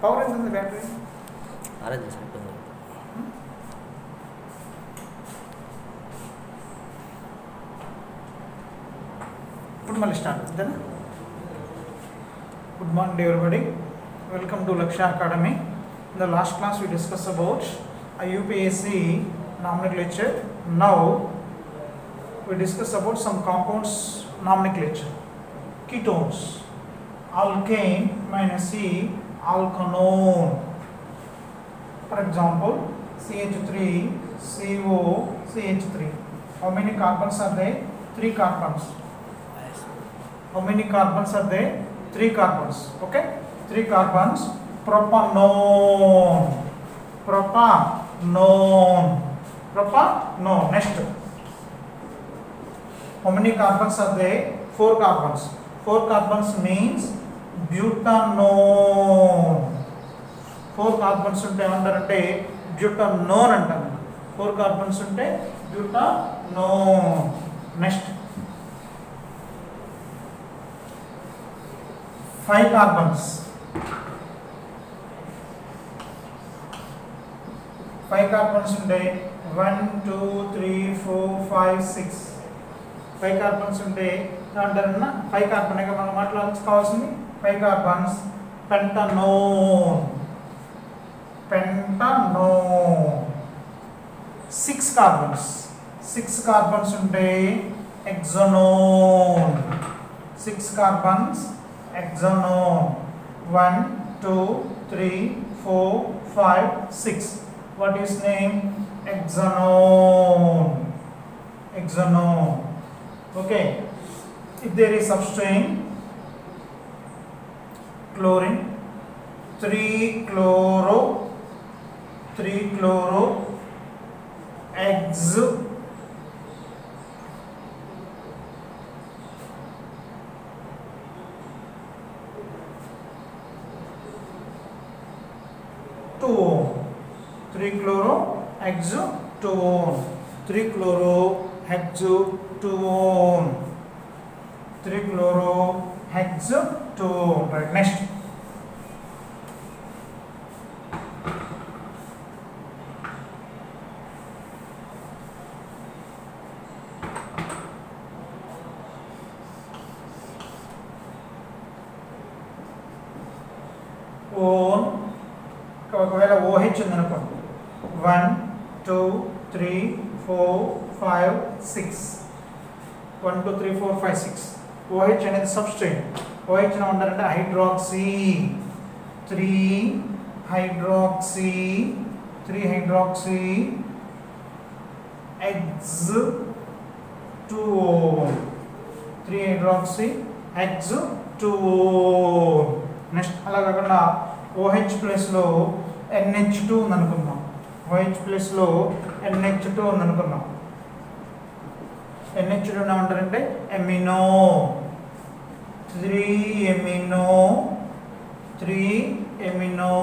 Power ఎంత ఉంది battery? Orange ఉంటుంది. ఇప్పుడు మళ్ళీ స్టార్ట్ అంతేనా? Good morning everybody. Welcome to Lakshya Academy. In the last class we discussed about a UPSC nomenclature. Now we discuss about some compounds nomenclature. Ketones. Alkane minus C, alkanone. For example, CH3, CO, CH3. How many carbons are there? 3 carbons. How many carbons are there? 3 carbons. Okay, 3 carbons. Propanone. Propanone. Propanone. Next. How many carbons are there? 4 carbons. 4 carbons means butanone. 4 carbons unte emantarante butanone antaru. 4 carbons unte butanone. Next. 5 carbons. 5 carbons unte 1 2 3 4 5 6. 5 carbons unte అంటారన్నా 5 carbon గా మనం మాట్లాడుకోవాల్సింది 5 carbons. Pentanone. Pentanone. 6 carbons. 6 carbons ఉంటే హెక్సానోన్. 6 carbons hexanone. 1 2 3 4 5 6. What is name? Hexanone. Hexanone. Okay. If there is substrain, chlorine, 3 chloro, hex, 2 3 chloro hex 2 3 chloro hex 2 3 chloro hex 2. Right, next. ఒకవేళ OH ఉందనుకోండి 1 2 3 4 5 6 1 2 3 4 5 6. OH అనేది substrate. OH ను అంటారంటే hydroxy 3 hydroxy X 2 3 hydroxy X 2. Next అలా కాకుండా OH ప్లస్లో NH2 ఉందనుకుందాం. OH ప్లస్లో NH2 ఉందనుకుందాం. NH2 ఏమంటారంటే amino 3 amino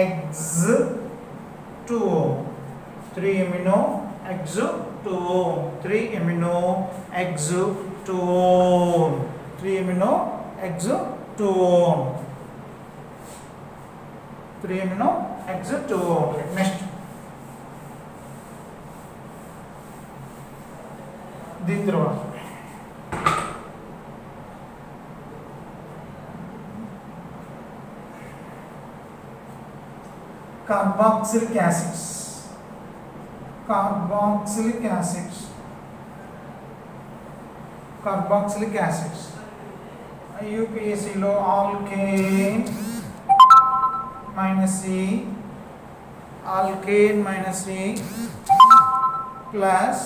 X 2 3 amino X 2 3 amino X 2 3 amino X 2 3 amino X 2. Next. దీని తర్వాత కార్బాక్సిలిక్ యాసిడ్స్ UPSC లో alkane minus C plus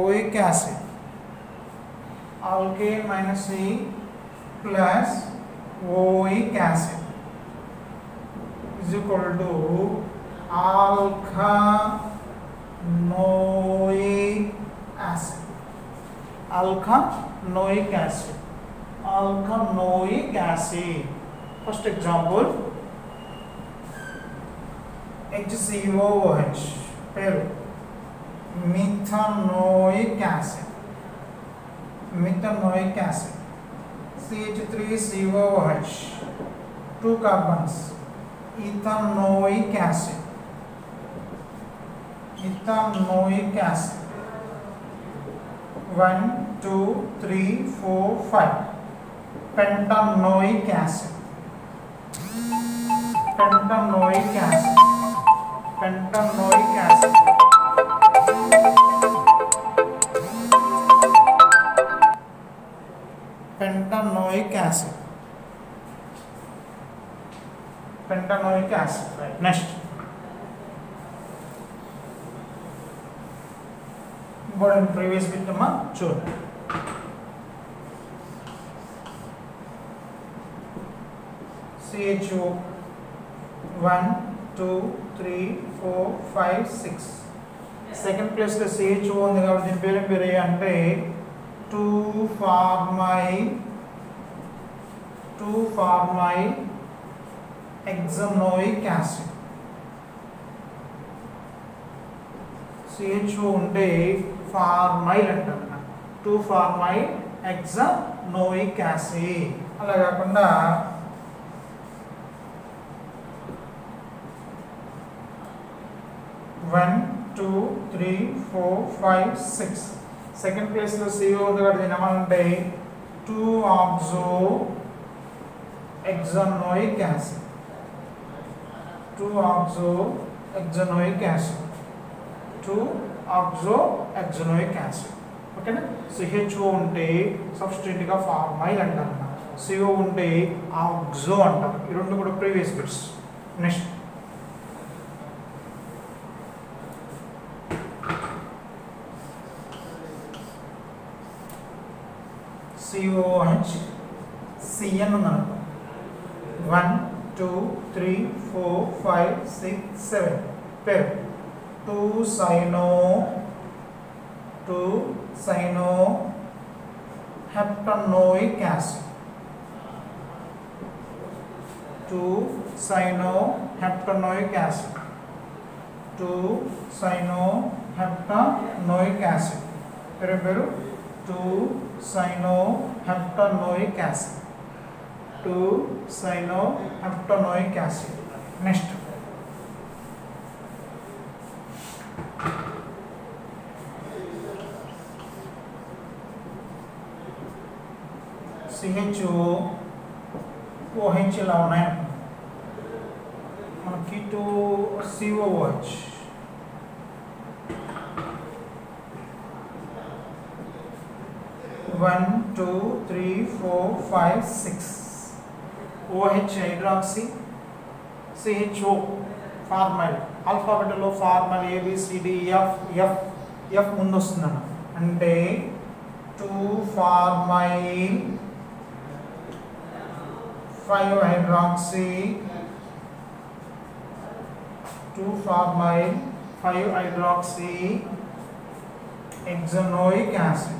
oic acid. Alkane minus C plus oic acid is equal to alkanoic acid. Alkanoic acid. First example, HCOOH, పేరు methanoic acid. CH3COOH, 2 carbons, ethanoic acid, ethanoic acid, 1 2 3 4 5, pentanoic acid, pentanoic acid, pentanoic acid, pentanoic acid, pentanoic acid. Right. Next, important previous bit ma చూడండి. CHO 1 2 3 4 5 6. Second place లో CHO ఉంది కాబట్టి దీని పేరు ఏం పేరు అంటే 2-formyl hexanoic acid. CHO ఉంటే ఫార్మైల్ అంటారు, 2-formyl hexanoic acid. అలా కాకుండా one two three four five six second ప్లేస్లో CO ఉంది కాబట్టి దీని ఏమంటే 2-oxohexanoic acid, 2-oxohexanoic acid, 2-oxohexanoic acid. ఓకేనా. CHO ఉంటే సబ్స్టిట్యూట్గా ఫార్మైల్ అంటారు, CO ఉంటే ఆక్సో అంటారు. ఈ రెండు కూడా previous bits. Next COOH CN ఉందనుకో 1 2 3 4 5 6 7 పేరు 2-cyanoheptanoic acid, 2-cyanoheptanoic acid, 2-cyanoheptanoic acid. పేరు 2-cyanoheptanoic acid, 2-cyanoheptanoic acid. Next, CHOOH ఇలా ఉన్నాయి మనకి 2COOH, 1 2 3 4 5 6 OH hydroxy, CHO formyl. ఆల్ఫాబెట్లో ఫార్మైల్ ABCDEF ముందు వస్తుందన్న అంటే 2-formyl 5-hydroxy, 2-formyl 5-hydroxy hexanoic acid,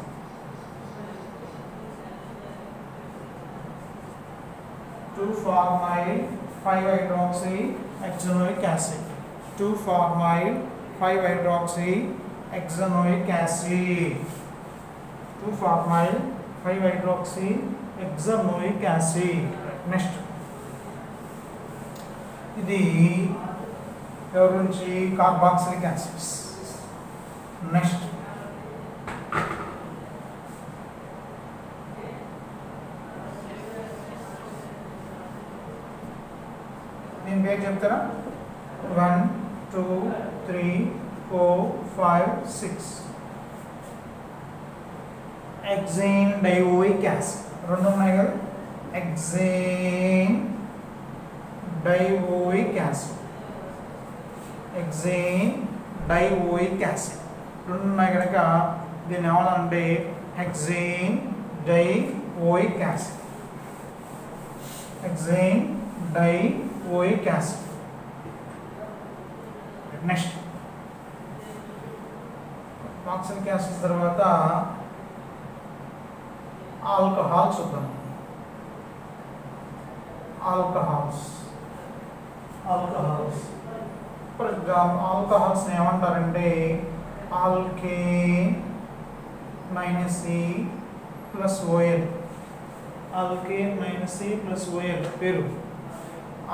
2-formyl 5-hydroxy hexanoic acid, 2-formyl 5-hydroxy hexanoic acid, 2-formyl 5-hydroxy hexanoic acid. Next ఇది ఎవరి నుంచి కార్బాక్సిలిక్ యాసిడ్స్. నెక్స్ట్ దీని పేరు చెప్తారా? 1 2 3 4 5 6 హెక్సేన్ డయోయిక్ యాసిడ్. రెండు ఉన్నాయి కదా, hexanedioic acid, hexanedioic acid రెండు ఉన్నాయి కనుక దీన్ని ఏమన్నానంటే hexanedioic acid, hexanedioic acid. Next carboxylic acid తర్వాత ఆల్కహాల్ చూద్దాం. ఆల్కహాల్స్ ఫర్ ఎగ్జాంపుల్ ఆల్కహాల్స్ ఏమంటారంటే alkane -E + OL alkane minus C plus OL పేరు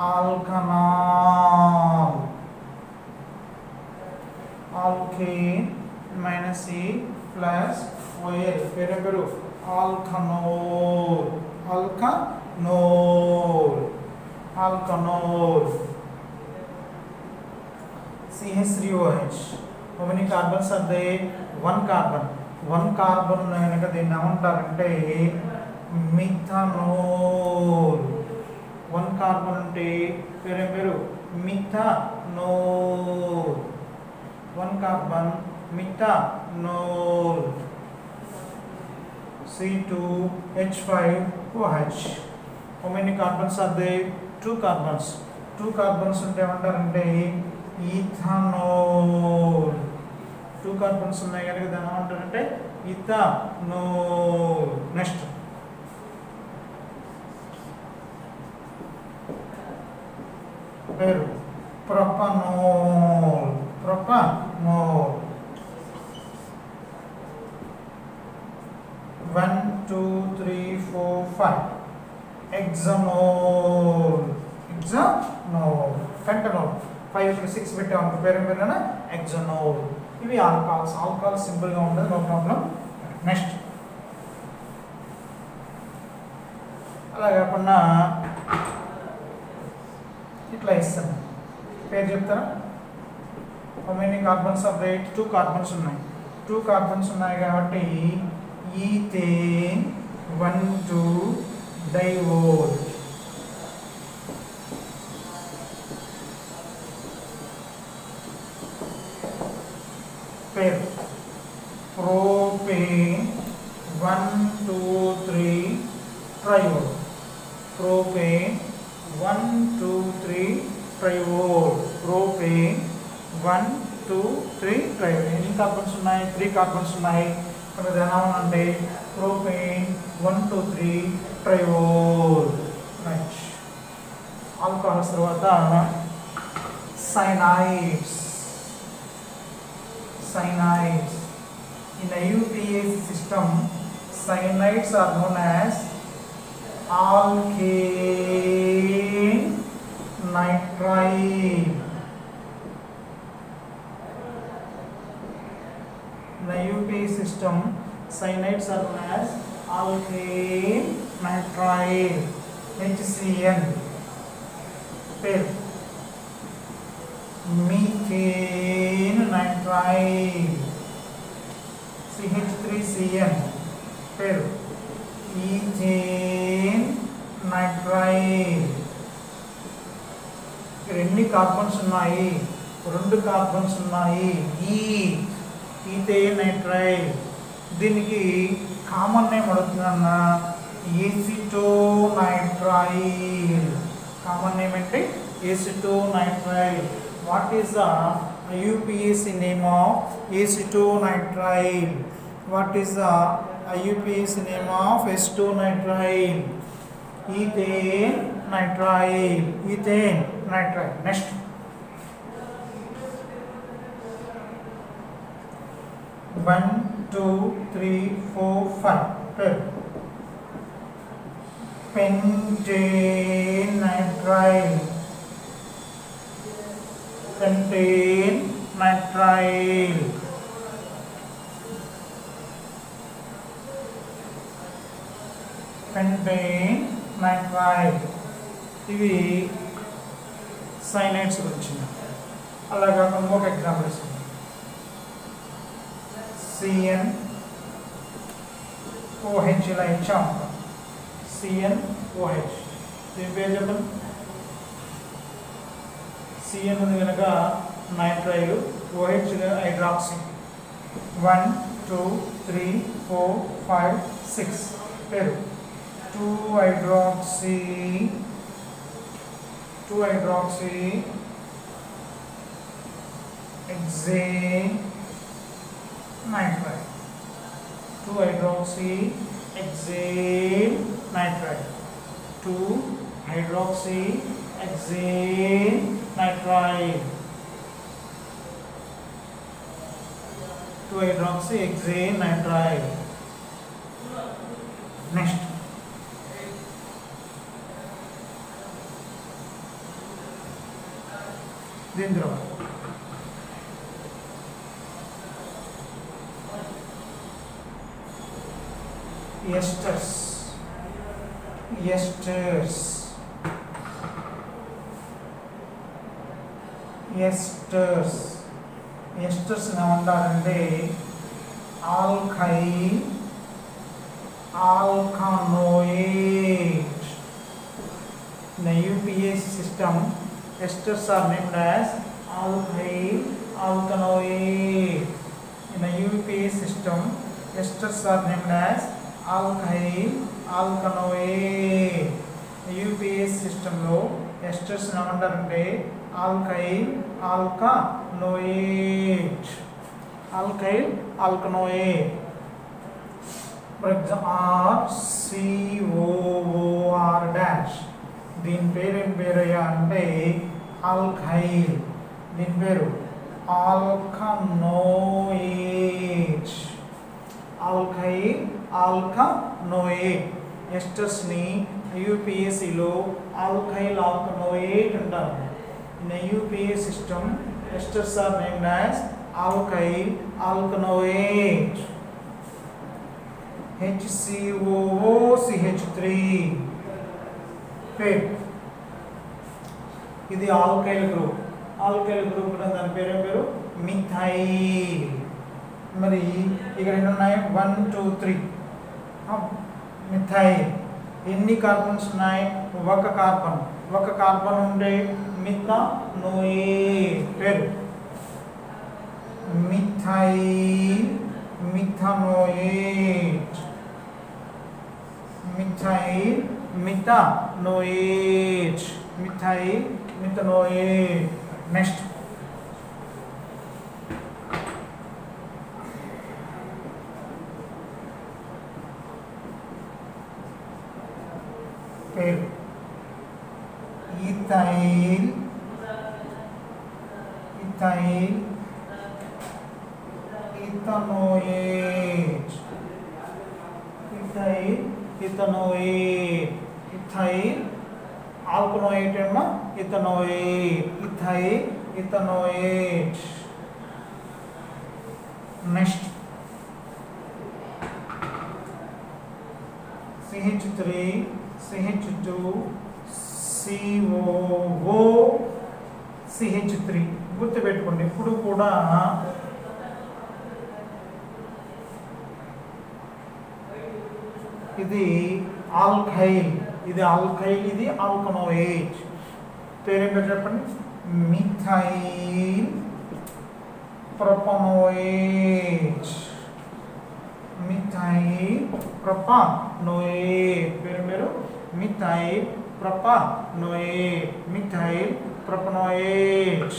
alkanol alkane minus C plus OL పేరు alkanol CH3OH. How many carbons are there? One carbon కనుక దీన్ని ఏమంటారంటే methanol. One carbon అంటే పేరు methanol. One carbon methanol. C2H5OH. How many carbons are there? Two carbons అంటే ఏమంటారంటే ethanol. Two carbons ఉన్నాయి కనుక దాన్ని ఏమంటారంటే ఇథనాల్. నెక్స్ట్ పేరు ప్రొపనోల్. 1 2 3 4 5 hexanol. పెంటనోల్. 5 ఇక్కడ 6 పెట్టాము పేరు హెక్సనోల్. ఇవి ఆల్కహాల్ సింపుల్ గా ఉంటుంది, నో ప్రాబ్లం. నెక్స్ట్ అలా కాకుండా ఇట్లా ఇస్తాను, పేరు చెప్తారా? How many carbons of they? Two carbons ఉన్నాయి కాబట్టి ఈథేన్ 1,2-diol. పేరు propane 1,2,3-triol. propane 1 2 3 triol. propane 1 2 3 triol. ఎన్ని కార్బన్స్ ఉన్నాయి? 3 కార్బన్స్ ఉన్నాయి. ఇక్కడ దాని అంటే propane 1 2 3 triol. రైట్. ఆల్కహాల్స్ తర్వాత cyanides. In IUPAC system, cyanides are known as alkane nitrile. In IUPAC system, cyanides are known as alkane nitrile. HCN. Pair. Methane nitrile. CH3CN. Pair. Ethane nitrile. ఎన్ని carbons ఉన్నాయి? 2 carbons ఉన్నాయి. Ethane nitrile. దీనికి common name అడుగుతుందన్న ఎసిటోనైట్రైల్. Common name అంటే ఎసిటోనైట్రైల్. What is the IUPAC name of acetonitrile? What is the IUPAC name of acetonitrile? Ethane nitrile. Next. One, two, three, four, five. Pentane nitrile. Pentane nitrile. ఇవి cyanides గురించి. అలాగా ఇంకొక example ఇస్తుంది. CnOH ఇలా ఇచ్చాము. CnOH దీని పేరు చెప్పండి. Cn ఉంది కనుక నైట్రైల్, OH హైడ్రాక్సీ. 1 2 3 4 5 6 పేరు 2-hydroxy hexane nitride. 2-hydroxy hexane nitride. 2-hydroxy hexane nitride. 2-hydroxy hexane nitride. Next, దీని తర్వాత ఎస్టర్స్ ఎస్టర్స్ ఎస్టర్స్ ఎస్టర్స్ ఏమంటారంటే alkyl alkanoate. In the UPAC system, esters are named as alkyl alkanoate. In the UPAC system, esters are named as alkyl alkanoate. The UPAC system lo esters namantarante alkyl alkanoate. Alkyl alkanoate. For example, RCOOR dash. దీని పేరు ఏం పేరయ్యా అంటే alkyl. దీని పేరు ఆల్కనోయేట్. Alkyl ఆల్కనోయేట్. ఎస్టర్స్ని యూపీఎస్సిలో alkyl alkanoate అంటారు. In UPS system esters are named as alkyl alkanoate. HCOOCH3 పేరు. ఇది alkyl group. Alkyl group దాని పేరు ఏం పేరు మిథైల్. మరి ఇక్కడ ఎన్ని ఉన్నాయి 1 2 3 మిథైల్. ఎన్ని కార్బన్స్ ఉన్నాయి ఒక కార్బన్ ఉంటే మిథనోయేట్ పేరు methyl methanoate. Methyl methanoate. Methyl methanoate. Next పేరు ethyl. Ethyl ethanoate. Ethyl ethanoate. Ethyl alkanoate ఏమో ethanoate. Ethyl ethanoate. Next CH3 CH2 COO CH3 గుర్తుపెట్టుకోండి. ఇప్పుడు కూడా ఇది ఆల్కైల్, ఇది ఆల్కైల్, ఇది ఆల్కనోయేట్. పేరేం పేరు చెప్పండి మిథైల్ ప్రొపనోయేట్. మిథైల్ ప్రొపనోయేట్ పేరు పేరు methyl propanoate. Methyl propanoate.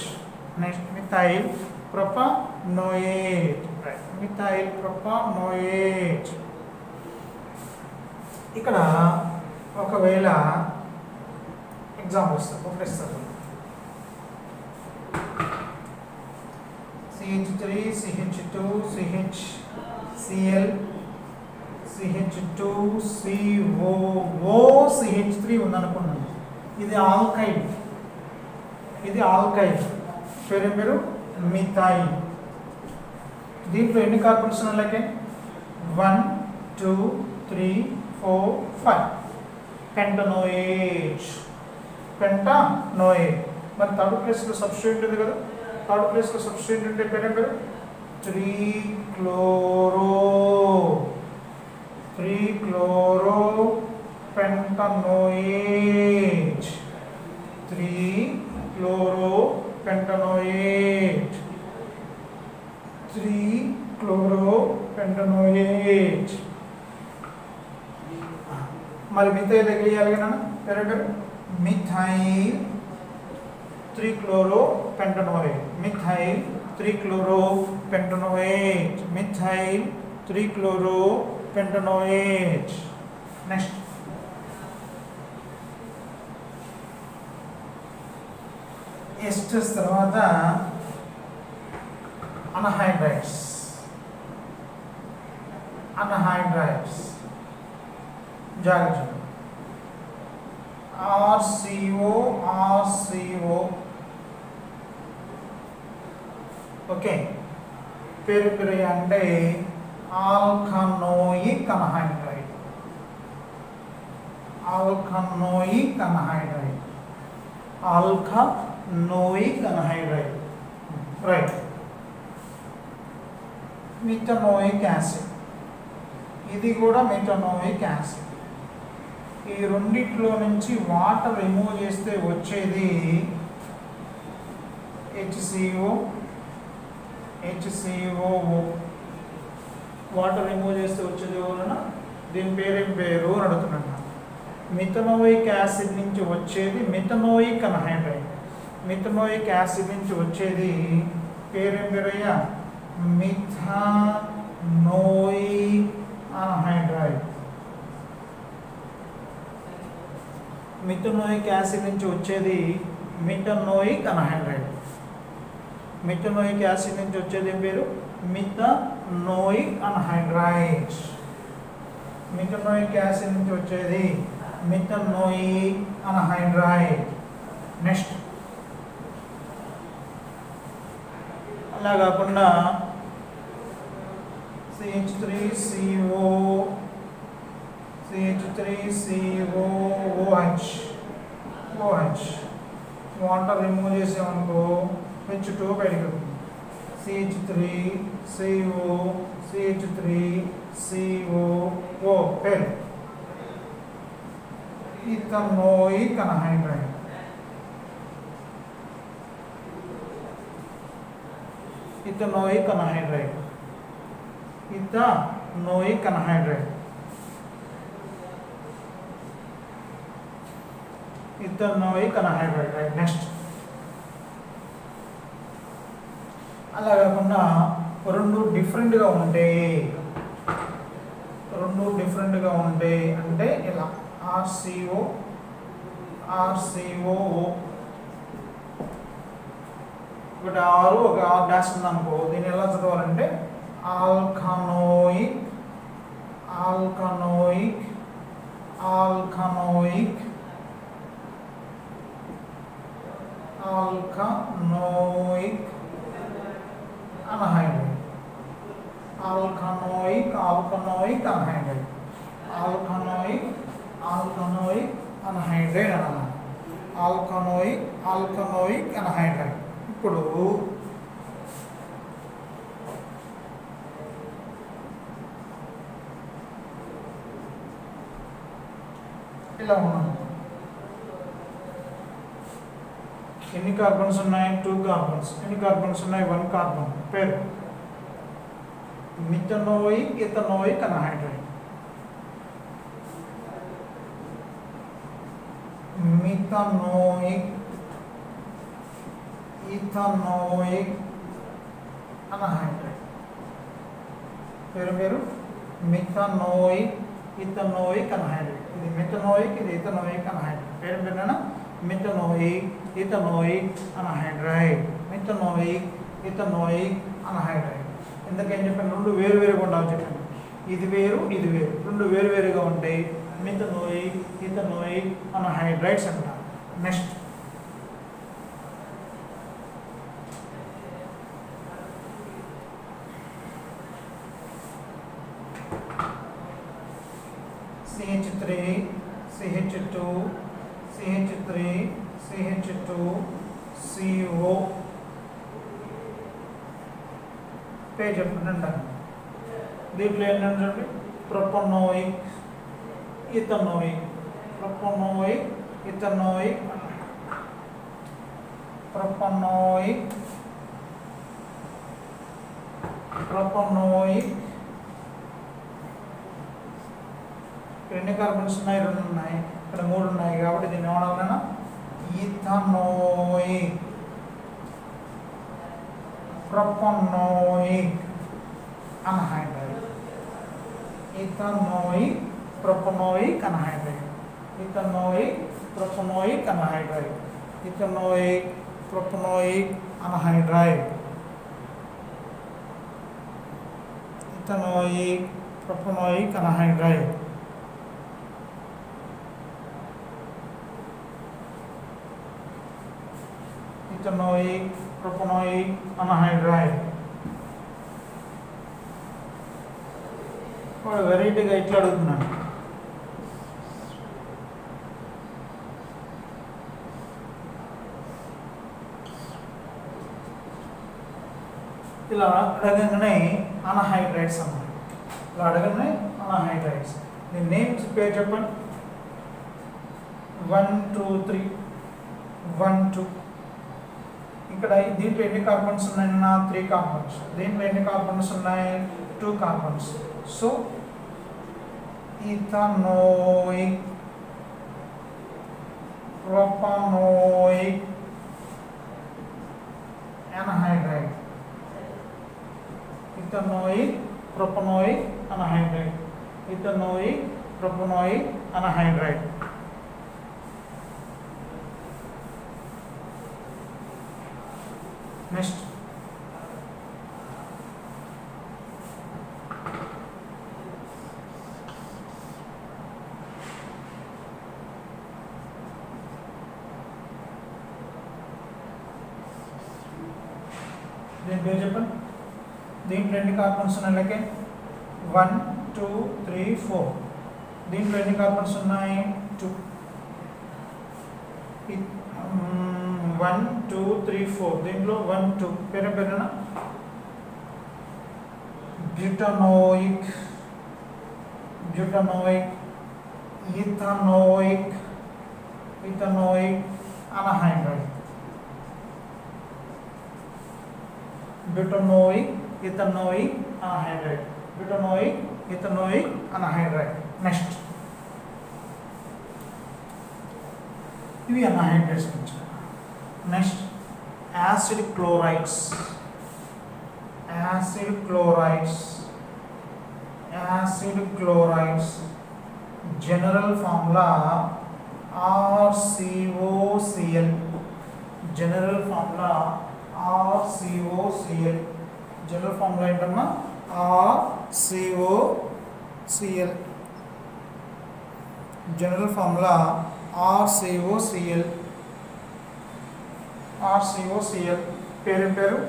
Next methyl propanoate. Methyl propanoate. ఇక్కడ ఒకవేళ ఎగ్జాంపుల్ ఇస్తారు, ఒకటి ఇస్తారు. CH3 CH2 CHCl CH2 COO CH3 ఉందనుకున్నాను. ఇది ఆల్కైల్, ఇది ఆల్కైల్. పేరు పేరు మిథైల్. దీంట్లో ఎన్ని కార్బన్స్ ఉన్నాయి? 1 2 3 4 5. పెంటనోయేట్. పెంటనోయేట్. మరి థర్డ్ ప్లేస్లో సబ్స్టిట్యూట్ ఉంది కదా, థర్డ్ ప్లేస్లో సబ్స్టిట్యూట్ ఉంటే పేరు పేరు 3-chloro. 3-chloro pentanoate. 3-chloro pentanoate. 3-chloro pentanoate. మరి మిథైల్ తగిలియాలి కదా పేరు పేరు methyl 3-chloro pentanoate. Methyl 3-chloro pentanoate. Methyl 3-chloro pentanoate. Next esters తర్వాత అనహైడ్రైడ్స్. అనహైడ్రైడ్స్ జాగ్రత్త. RCO ఓకే, పేరు అంటే ఆల్కనోయిక్ anhydride. ఆల్కనోయిక్ anhydride, ఆల్కనోయిక్ anhydride. Right. Methanoic acid, ఇది కూడా మిథనోయిక్ యాసిడ్. ఈ రెండిట్లో నుంచి వాటర్ రిమూవ్ చేస్తే వచ్చేది HCO, HCOO. వాటర్ రిమూవ్ చేస్తే వచ్చేది వలన దీని పేరేం పేరు అని అడుగుతున్నాను. మిథనోయిక్ యాసిడ్ నుంచి వచ్చేది మిథనోయిక్ అన్హైడ్రైడ్. మిథనోయిక్ యాసిడ్ నుంచి వచ్చేది పేరేం పేరయ్యా? Methanoic anhydride. మిథనోయిక్ యాసిడ్ నుంచి వచ్చేది మిథనోయిక్ అన్హైడ్రైడ్. మిథనోయిక్ యాసిడ్ నుంచి వచ్చేది ఏం పేరు? Methanoic anhydride. మిథనోయిక్ యాసిడ్ నుంచి వచ్చేది మిథనోయిక్ అన్హైడ్రైడ్. నెక్స్ట్, అలా కాకుండా CH3CO, CH3COOH, OH. Water remove చేసామనుకో H2 బయటకు వస్తుంది. CH3CO, CH3COO పేరు ethanoic anhydride. Ethanoic anhydride, ethanoic anhydride, ethanoic anhydride. Right. Next, అలా కాకుండా రెండు డిఫరెంట్గా ఉంటాయి. రెండు డిఫరెంట్గా ఉంటాయి అంటే ఇలా RCO, RCOO. ఒకటి ఆరు ఒక ఆర్ డాష్ ఉందనుకో, దీన్ని ఎలా చదవాలంటే alkanoic, alkanoic, alkanoic, alkanoic anhydride. Alkanoic, alkanoic anhydride, alkanoic, alkanoic anhydride అన్నమాట. Alkanoic, alkanoic anhydride. ఇప్పుడు ఇలా ఉన్నాను. ఎన్ని కార్బన్స్ ఉన్నాయి? 2 కార్బన్స్. ఎన్ని కార్బన్స్ ఉన్నాయి? 1 కార్బన్. పేరు methanoic, ethanoic anhydride. Methanoic, ethanoic anhydride. పేరు మిథనోయిక్, ఇథనోయిక్ అన్హైడ్రైడ్. ఇది మిథనోయిక్, ఇది ఇథనోయిక్ అన్హైడ్రైడ్. పేరునా methanoic, ethanoic anhydride. Methanoic, ethanoic anhydride. ఎందుకని చెప్పాను? రెండు వేరు వేరుగా ఉండాలి చెప్పాను. ఇది వేరు, ఇది వేరు, రెండు వేరు వేరుగా ఉంటాయి. మిథనోయిక్, ఇథనోయిక్ అన్హైడ్రైడ్స్ అంటారు. Next, CH3, CH2, CH3, CH2, CO. పేరు చెప్తుంటా. దీంట్లో ఏంటంటే propanoic, ethanoic, propanoic, ethanoic, propanoic, propanoic. ఎన్ని కార్బన్స్ ఉన్నాయి? 2 ఉన్నాయి. ఇక్కడ 3 ఉన్నాయి కాబట్టి దీన్ని ఏమన్నా ethanoic, propanoic anhydride. Ethanoic, propanoic anhydride. Ethanoic, propanoic anhydride. Ethanoic, propanoic anhydride. Ethanoic, propanoic anhydride. Ethanoic, propanoic anhydride. వాడు వెరైటీగా ఇట్లా అడుగుతున్నాడు. ఇలా అడగగానే అనహైడ్రైడ్స్ అన్నమాట. ఇలా అడగగానే అనహైడ్రైడ్స్. దీని నేమ్స్ పేరు చెప్పండి. 1 2 3 1 2. ఇక్కడ దీంట్లో ఎన్ని కార్బన్స్ ఉన్నాయన్నా 3 కార్బన్స్. దీంట్లో ఎన్ని కార్బన్స్ ఉన్నాయి 2 carbons. So ethanoic propanoic anhydride. Ethanoic propanoic anhydride. Ethanoic propanoic anhydride. Next దీని పేరు చెప్పండి. దీంట్లో ఎన్ని కార్బన్స్ ఉన్నాయి? లెక్క 1 2 3 4. దీంట్లో ఎన్ని కార్బన్స్ ఉన్నాయి 2. 1 2 3 4. దీంట్లో 1 2 పేరేనా butanoic butanoic ethanoic ethanoic anhydride. Butanoic ethanoic anhydride. Butanoic ethanoic anhydride. Next ఇవి అనహైడ్రైడ్స్ నుంచి. Next acid chlorides. Acid chlorides. Acid chlorides general formula RCOCl. General formula RCOCl. General formula ఏంటమ్మా RCOCl. General formula RCOCl. RCOCl పేరు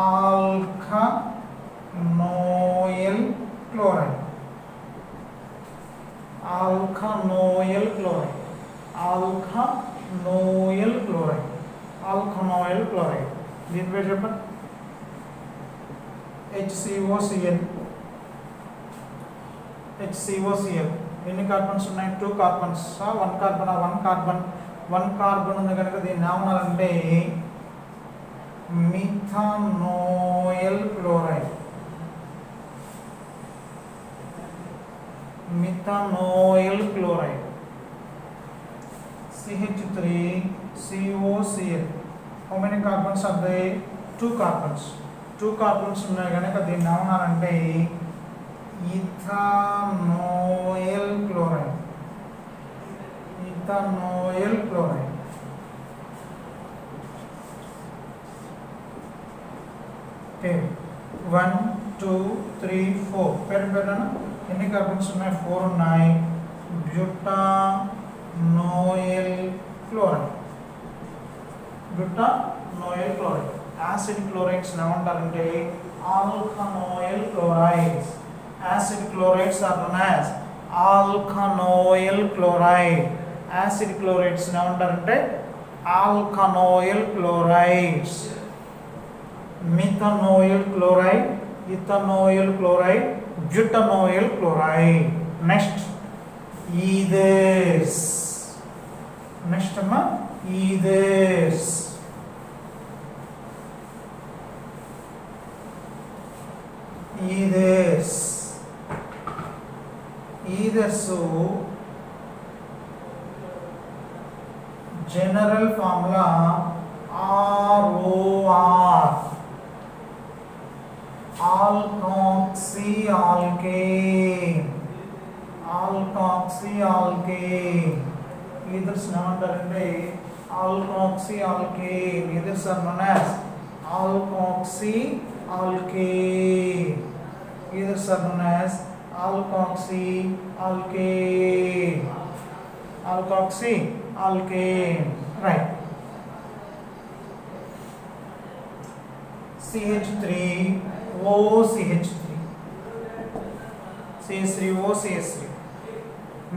alkanoyl chloride. Alkanoyl chloride. Alkanoyl chloride. Alkanoyl chloride. దీని పేరు చెప్పండి. HCOCl. HCOCl ఎన్ని carbons ఉన్నాయి 2 carbons. 1 carbon 1 carbon 1 carbon ఉంది కనుక దీన్ని ఏమన్నారంటే methanoyl chloride. Methanoyl chloride. CH3COCl. How many carbons are they 2 carbons. 2 carbons ఉన్నాయి కనుక దీన్ని ఏమన్నారంటే ఇథనోయిల్ క్లోరైడ్. Ethanoyl chloride. పేరు 1 2 3 4. పేరునా ఎన్ని కార్బన్స్ ఉన్నాయి 4 ఉన్నాయి. Butanoyl chloride. Butanoyl chloride. Acid chlorides ఏమంటారంటే alkanoyl chlorides. Acid chlorides are known as alkanoyl chloride. Acid chlorides ఏమంటారంటే alkanoyl chlorides. Methanoyl chloride, ethanoyl chloride, butanoyl chloride. Next ethers. Next అమ్మా ethers. Ethers. Ethers general formula ROR. alkoxyalkane. alkoxyalkane. Ethers ఏమంటారంటే alkoxyalkane. Ethers are known as alkoxyalkane. Ethers are known as alkoxyalkane. Alkoxyalkane. Right. CH3OCH3 CH3OCH3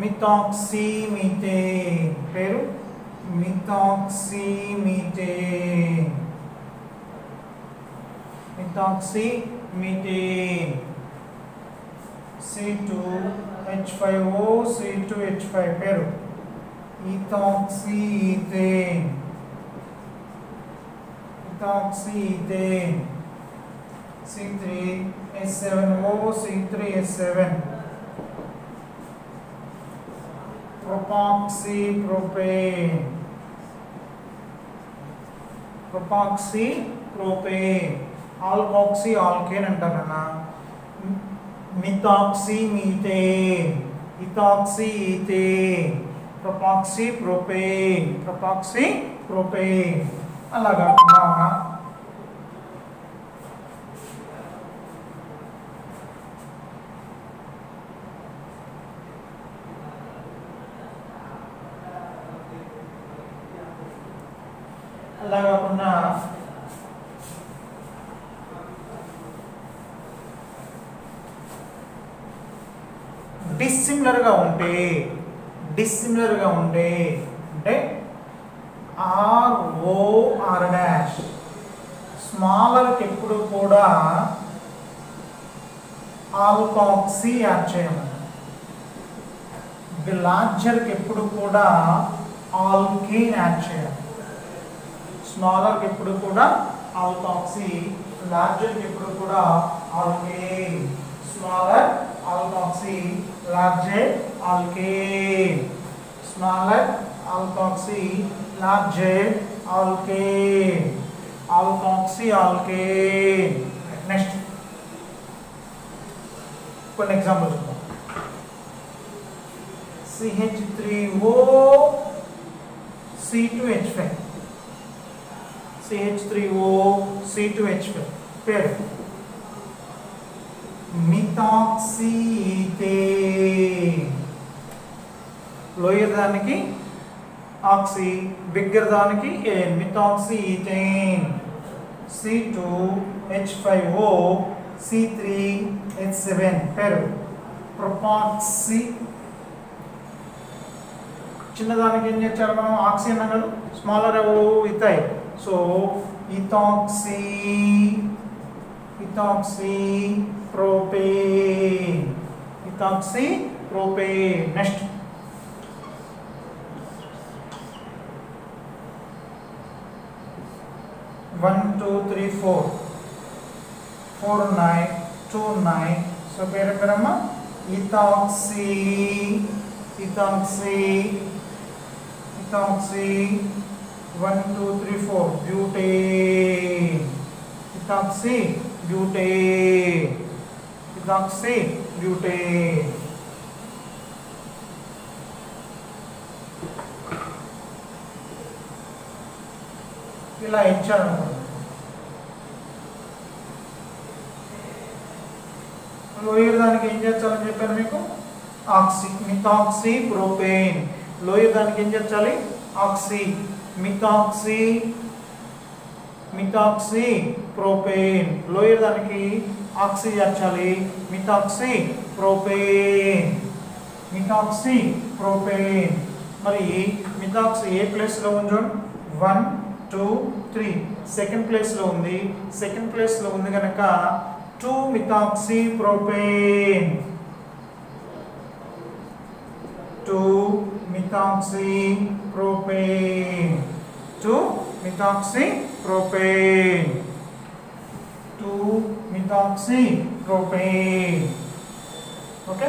మిథాక్సీమీథేన్ పేరు మిథాక్సీమీథేన్ C2H5O C2H5 పేరు ethoxyethane C3H7O C3H7 propoxypropane alkoxy alkane అంటారన్నా మిథాక్సీమీథేన్ ethoxyethane propoxypropane అలా కాకుండా డిస్సిమిలర్గా ఉంటే అంటే ROR dash స్మాలర్కి ఎప్పుడు కూడా alkoxy add చేయమని, లార్జర్కి ఎప్పుడు కూడా ఆల్కేన్ యాడ్ చేయాలి. స్మాలర్కి ఎప్పుడు కూడా ఆల్కాక్సీ, లార్జర్కి ఎప్పుడు కూడా alkane. Smaller alkoxy, larger alkane. Smaller alkoxy, larger alkane. Alkoxy alkane. Next. One example. CH3O C2H5. CH3O C2H5. Pair. Methoxyethane. Lower daniki oxy, bigger daniki N. Methoxyethane. C2H5O C3H7. Pair. Propoxy. చిన్నదానికి ఏం చేర్చాలి మనం oxy అన్నాం కదా, smaller ఎవరు ethyl. So ethoxy propane. Next one two three four ఉన్నాయి, 2 ఉన్నాయి. So పేరమ్మా ఇథాక్సీ 1 2 3 4 butane. Ethoxy butane. ఇలా ఇచ్చాను. లోయర్ దానికి ఏం చేర్చాలని చెప్పాను మీకు, ఆక్సీ. Methoxy propane. లోయర్ దానికి ఏం చేర్చాలి, ఆక్సీ. Methoxy propane. లోయర్ దానికి ఆక్సీ చేర్చాలి, మిథాక్సీ ప్రోపేన్. మరి మిథాక్సీ ఏ ప్లేస్లో ఉంది? 1 2 3 సెకండ్ ప్లేస్లో ఉంది. సెకండ్ ప్లేస్లో ఉంది కనుక 2 methoxy propane. 2 methoxy propane. 2 methoxy propane. Okay.